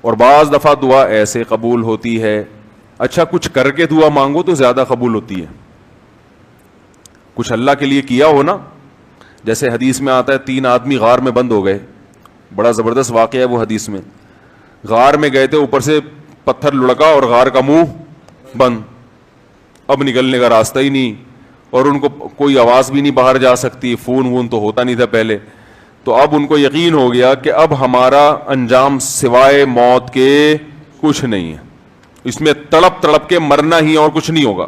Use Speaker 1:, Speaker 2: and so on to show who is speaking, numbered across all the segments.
Speaker 1: اور بعض دفعہ دعا ایسے قبول ہوتی ہے, اچھا کچھ کر کے دعا مانگو تو زیادہ قبول ہوتی ہے. کچھ اللہ کے لیے کیا ہو نا, جیسے حدیث میں آتا ہے 3 آدمی غار میں بند ہو گئے, بڑا زبردست واقعہ ہے وہ حدیث میں. غار میں گئے تھے, اوپر سے پتھر لڑکا اور غار کا منہ بند, اب نکلنے کا راستہ ہی نہیں, اور ان کو کوئی آواز بھی نہیں باہر جا سکتی, فون وون تو ہوتا نہیں تھا پہلے. تو اب ان کو یقین ہو گیا کہ اب ہمارا انجام سوائے موت کے کچھ نہیں ہے, اس میں تڑپ تڑپ کے مرنا ہی اور کچھ نہیں ہوگا.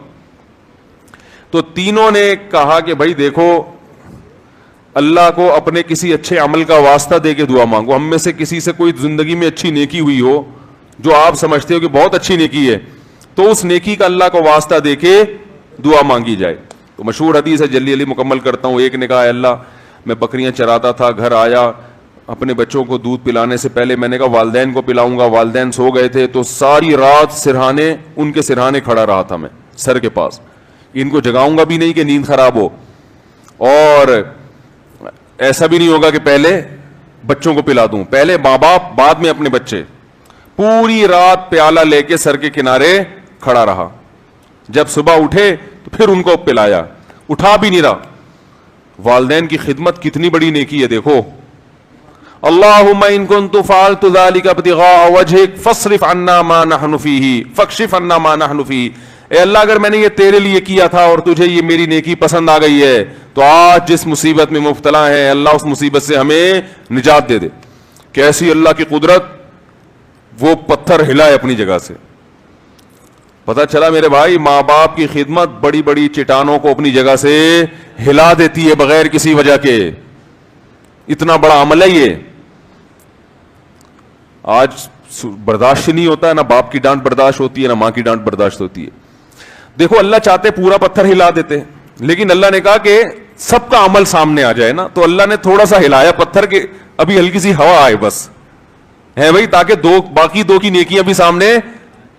Speaker 1: تو تینوں نے کہا کہ بھائی دیکھو, اللہ کو اپنے کسی اچھے عمل کا واسطہ دے کے دعا مانگو. ہم میں سے کسی سے کوئی زندگی میں اچھی نیکی ہوئی ہو جو آپ سمجھتے ہو کہ بہت اچھی نیکی ہے, تو اس نیکی کا اللہ کو واسطہ دے کے دعا مانگی جائے. تو مشہور حدیث ہے, جلدی جلدی مکمل کرتا ہوں. ایک نے کہا, اے اللہ میں بکریاں چراتا تھا, گھر آیا, اپنے بچوں کو دودھ پلانے سے پہلے میں نے کہا والدین کو پلاؤں گا, والدین سو گئے تھے, تو ساری رات سرہانے ان کے سرہانے کھڑا رہا تھا میں سر کے پاس, ان کو جگاؤں گا بھی نہیں کہ نیند خراب ہو, اور ایسا بھی نہیں ہوگا کہ پہلے بچوں کو پلا دوں, پہلے ماں باپ بعد میں اپنے بچے. پوری رات پیالہ لے کے سر کے کنارے کھڑا رہا, جب صبح اٹھے تو پھر ان کو پلایا, اٹھا بھی نہیں رہا. والدین کی خدمت کتنی بڑی نیکی ہے دیکھو. اللہم ان کنت فعلت ذلک ابتغاء وجہک فاصرف عنا ما نحن فیہ فاکشف عنا ما نحن فیہ. اے اللہ اگر میں نے یہ تیرے لیے کیا تھا اور تجھے یہ میری نیکی پسند آ گئی ہے, تو آج جس مصیبت میں مبتلا ہے اللہ اس مصیبت سے ہمیں نجات دے دے. کیسی اللہ کی قدرت, وہ پتھر ہلائے اپنی جگہ سے. پتہ چلا میرے بھائی, ماں باپ کی خدمت بڑی بڑی چٹانوں کو اپنی جگہ سے ہلا دیتی ہے بغیر کسی وجہ کے. اتنا بڑا عمل ہے یہ. آج برداشت نہیں ہوتا ہے, نہ باپ کی ڈانٹ برداشت ہوتی ہے نہ ماں کی ڈانٹ برداشت ہوتی ہے. دیکھو اللہ چاہتے پورا پتھر ہلا دیتے, لیکن اللہ نے کہا کہ سب کا عمل سامنے آ جائے نا, تو اللہ نے تھوڑا سا ہلایا پتھر کے, ابھی ہلکی سی ہوا آئے بس ہے بھائی, تاکہ باقی دو کی نیکیاں بھی سامنے.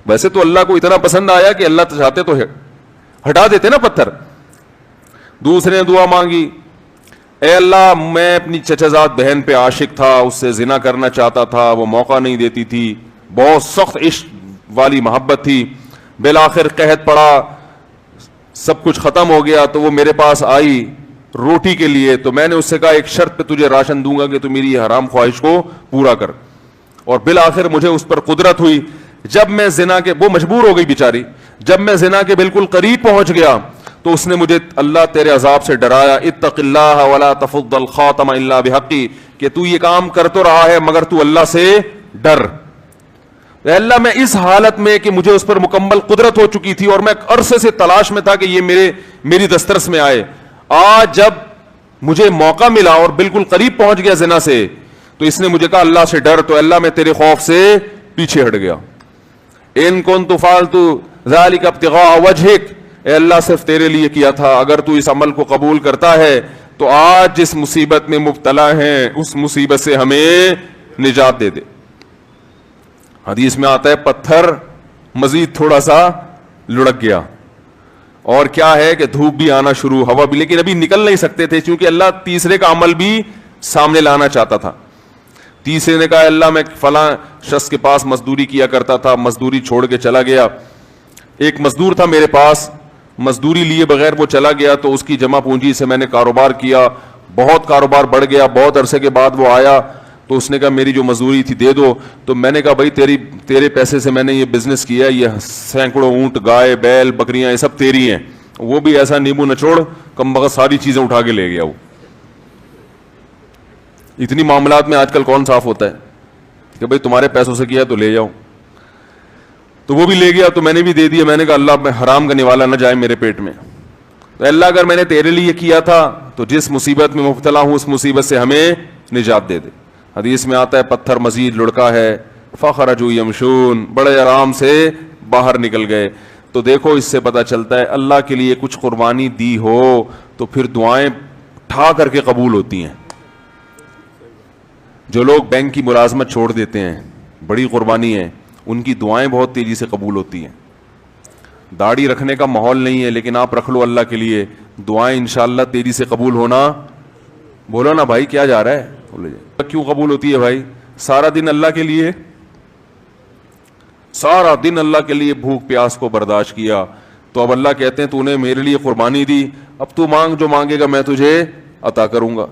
Speaker 1: ویسے تو اللہ کو اتنا پسند آیا کہ اللہ چاہتے تو ہٹا دیتے نا پتھر. دوسرے نے دعا مانگی, اے اللہ میں اپنی چچا زاد بہن پہ عاشق تھا, اس سے زنا کرنا چاہتا تھا, وہ موقع نہیں دیتی تھی, بہت سخت عشق والی محبت تھی. بالآخر قحط پڑا, سب کچھ ختم ہو گیا, تو وہ میرے پاس آئی روٹی کے لیے. تو میں نے اس سے کہا ایک شرط پہ تجھے راشن دوں گا کہ تو میری حرام خواہش کو پورا کر. اور بالآخر مجھے اس پر قدرت ہوئی. جب میں زنا کے, وہ مجبور ہو گئی بیچاری, جب میں زنا کے بالکل قریب پہنچ گیا تو اس نے مجھے اللہ تیرے عذاب سے ڈرایا, اتق اللہ ولا تفض الخاتم الا بحقی, کہ تو یہ کام کر تو رہا ہے مگر تو اللہ سے ڈر. اے اللہ میں اس حالت میں کہ مجھے اس پر مکمل قدرت ہو چکی تھی اور میں عرصے سے تلاش میں تھا کہ یہ میری دسترس میں آئے, آج جب مجھے موقع ملا اور بالکل قریب پہنچ گیا زنا سے, تو اس نے مجھے کہا اللہ سے ڈر, تو اللہ میں تیرے خوف سے پیچھے ہٹ گیا. ان کنت فعلت ذلک ابتغاء وجہک, اے اللہ صرف تیرے لیے کیا تھا, اگر تو اس عمل کو قبول کرتا ہے تو آج جس مصیبت میں مبتلا ہیں اس مصیبت سے ہمیں نجات دے دے. حدیث میں آتا ہے پتھر مزید تھوڑا سا لڑک گیا, اور کیا ہے کہ دھوپ بھی آنا شروع, ہوا بھی, لیکن ابھی نکل نہیں سکتے تھے کیونکہ اللہ تیسرے کا عمل بھی سامنے لانا چاہتا تھا. تیسرے نے کہا اللہ میں فلاں شخص کے پاس مزدوری کیا کرتا تھا, مزدوری چھوڑ کے چلا گیا. ایک مزدور تھا میرے پاس, مزدوری لیے بغیر وہ چلا گیا, تو اس کی جمع پونجی سے میں نے کاروبار کیا, بہت کاروبار بڑھ گیا. بہت عرصے کے بعد وہ آیا تو اس نے کہا میری جو مزدوری تھی دے دو. تو میں نے کہا بھائی تیرے پیسے سے میں نے یہ بزنس کیا, یہ سینکڑوں اونٹ, گائے, بیل, بکریاں, یہ سب تیری ہیں. وہ بھی ایسا نیبو نچوڑ کم بخت ساری چیزیں اٹھا کے لے گیا. وہ اتنی معاملات میں آج کل کون صاف ہوتا ہے کہ بھائی تمہارے پیسوں سے کیا تو لے جاؤ. تو وہ بھی لے گیا, تو میں نے بھی دے دیا. میں نے کہا اللہ میں حرام کا نوالا نہ جائے میرے پیٹ میں. تو اللہ اگر میں نے تیرے لیے کیا تھا تو جس مصیبت میں مبتلا ہوں اس مصیبت سے ہمیں نجات دے دے. حدیث میں آتا ہے پتھر مزید لڑکا ہے, فخرجوا یمشون, بڑے آرام سے باہر نکل گئے. تو دیکھو اس سے پتہ چلتا ہے اللہ کے لیے کچھ قربانی دی ہو تو پھر دعائیں ٹھا کر کے قبول ہوتی ہیں. جو لوگ بینک کی ملازمت چھوڑ دیتے ہیں, بڑی قربانی ہے, ان کی دعائیں بہت تیزی سے قبول ہوتی ہیں. داڑھی رکھنے کا ماحول نہیں ہے لیکن آپ رکھ لو اللہ کے لیے, دعائیں انشاءاللہ تیزی سے قبول ہونا. بولو نا بھائی کیا جا رہا ہے, بولے کیوں قبول ہوتی ہے بھائی؟ سارا دن اللہ کے لیے سارا دن اللہ کے لیے بھوک پیاس کو برداشت کیا, تو اب اللہ کہتے ہیں تو نے میرے لیے قربانی دی, اب تو مانگ جو مانگے گا میں تجھے عطا کروں گا.